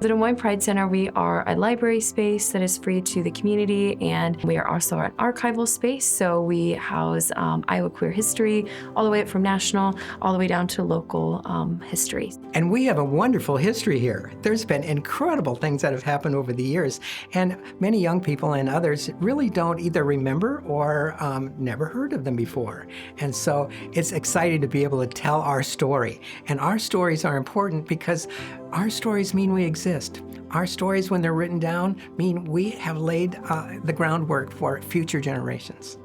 The Des Moines Pride Center, we are a library space that is free to the community, and we are also an archival space. So we house Iowa queer history, all the way up from national, all the way down to local history. And we have a wonderful history here. There's been incredible things that have happened over the years, and many young people and others really don't either remember or never heard of them before. And so it's exciting to be able to tell our story. And our stories are important because our stories mean we exist. Our stories, when they're written down, mean we have laid the groundwork for future generations.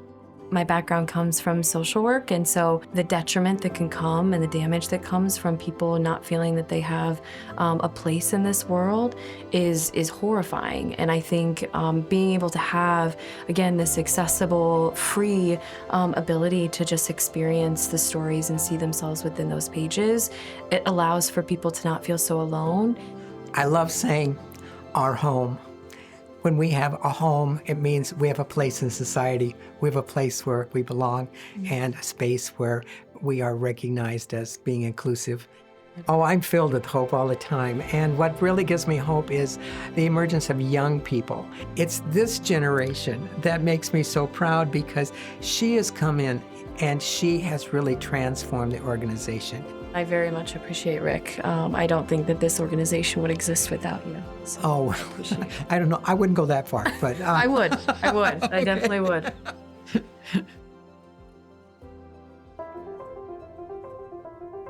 My background comes from social work, and so the detriment that can come and the damage that comes from people not feeling that they have a place in this world is horrifying. And I think being able to have, again, this accessible, free ability to just experience the stories and see themselves within those pages, it allows for people to not feel so alone. I love saying our home. When we have a home, it means we have a place in society. We have a place where we belong and a space where we are recognized as being inclusive. Oh, I'm filled with hope all the time. And what really gives me hope is the emergence of young people. It's this generation that makes me so proud because she has come in and she has really transformed the organization. I very much appreciate Rick. I don't think that this organization would exist without you. So I don't know. I wouldn't go that far, but I would. I definitely would.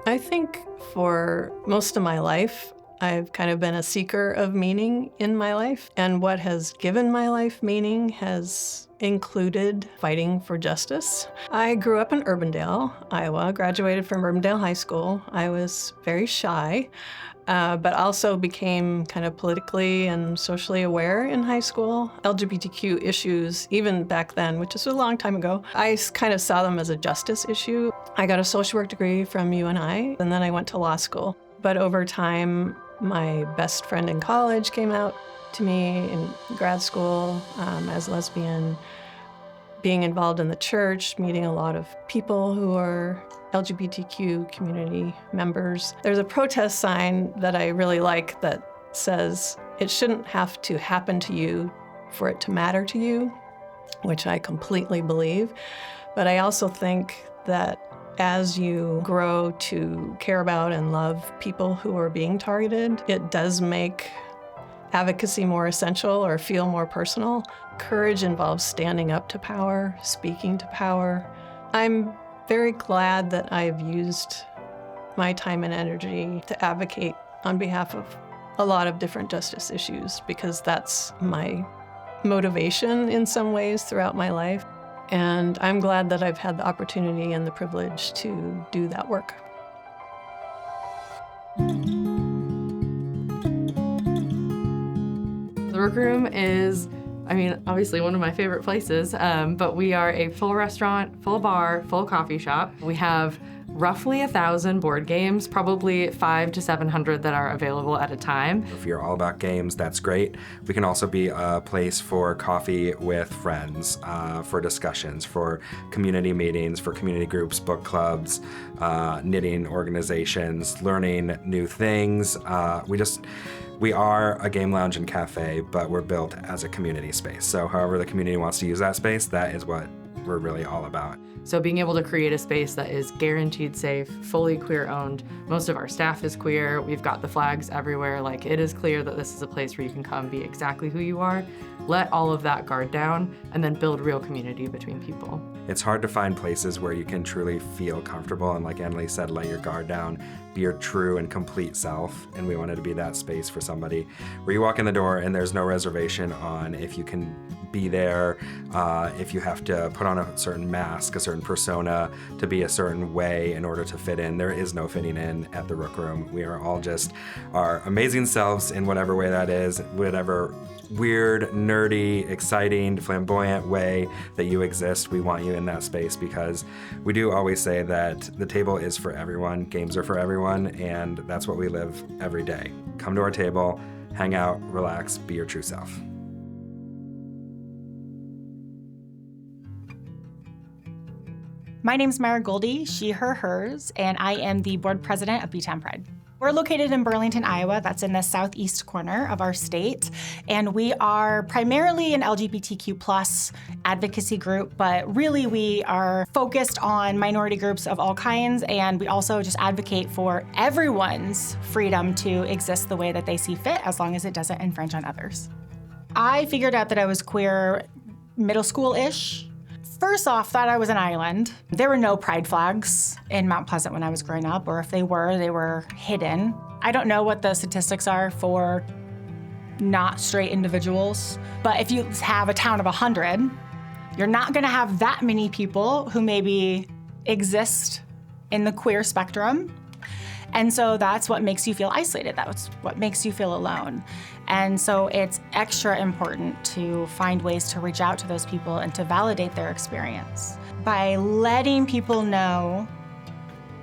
I think for most of my life, I've kind of been a seeker of meaning in my life. And what has given my life meaning has included fighting for justice. I grew up in Urbandale, Iowa, graduated from Urbandale High School. I was very shy, but also became kind of politically and socially aware in high school. LGBTQ issues, even back then, which is a long time ago, I kind of saw them as a justice issue. I got a social work degree from UNI, and then I went to law school. But over time, my best friend in college came out to me in grad school as lesbian, being involved in the church, meeting a lot of people who are LGBTQ community members. There's a protest sign that I really like that says, "It shouldn't have to happen to you for it to matter to you," which I completely believe. But I also think that as you grow to care about and love people who are being targeted, it does make advocacy more essential or feel more personal. Courage involves standing up to power, speaking to power. I'm very glad that I've used my time and energy to advocate on behalf of a lot of different justice issues, because that's my motivation in some ways throughout my life. And I'm glad that I've had the opportunity and the privilege to do that work. The Workroom is, obviously one of my favorite places, but we are a full restaurant, full bar, full coffee shop. We have roughly 1,000 board games, probably 500 to 700 that are available at a time. If you're all about games, that's great. We can also be a place for coffee with friends, for discussions, for community meetings, for community groups, book clubs, knitting organizations, learning new things. We are a game lounge and cafe, but we're built as a community space. So however the community wants to use that space, that is what we're really all about. So being able to create a space that is guaranteed safe, fully queer owned. Most of our staff is queer. We've got the flags everywhere. Like, it is clear that this is a place where you can come be exactly who you are, let all of that guard down, and then build real community between people. It's hard to find places where you can truly feel comfortable and, like Annalie said, let your guard down, be your true and complete self. And we wanted to be that space for somebody where you walk in the door and there's no reservation on if you can be there, if you have to put on a certain mask, a certain persona to be a certain way in order to fit in. There is no fitting in at the Rook Room. We are all just our amazing selves in whatever way that is, whatever weird, nerdy, exciting, flamboyant way that you exist. We want you in that space because we do always say that the table is for everyone, games are for everyone, and that's what we live every day. Come to our table, hang out, relax, be your true self. My name's Myra Goldie, she, her, hers, and I am the board president of BTown Pride. We're located in Burlington, Iowa. That's in the southeast corner of our state. And we are primarily an LGBTQ+ advocacy group, but really we are focused on minority groups of all kinds, and we also just advocate for everyone's freedom to exist the way that they see fit, as long as it doesn't infringe on others. I figured out that I was queer middle school-ish. First off, thought I was an island. There were no pride flags in Mount Pleasant when I was growing up, or if they were hidden. I don't know what the statistics are for not straight individuals, but if you have a town of 100, you're not gonna have that many people who maybe exist in the queer spectrum. And so that's what makes you feel isolated. That's what makes you feel alone. And so it's extra important to find ways to reach out to those people and to validate their experience. By letting people know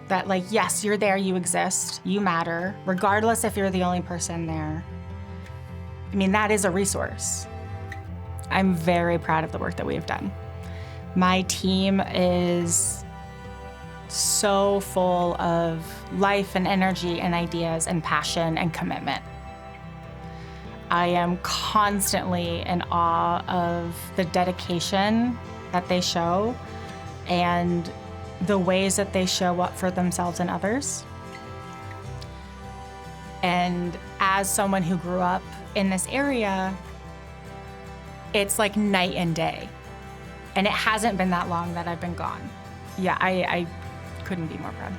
that, like, yes, you're there, you exist, you matter, regardless if you're the only person there. I mean, that is a resource. I'm very proud of the work that we have done. My team is so full of life and energy and ideas and passion and commitment. I am constantly in awe of the dedication that they show and the ways that they show up for themselves and others. And as someone who grew up in this area, it's like night and day. And it hasn't been that long that I've been gone. Yeah, I couldn't be more proud.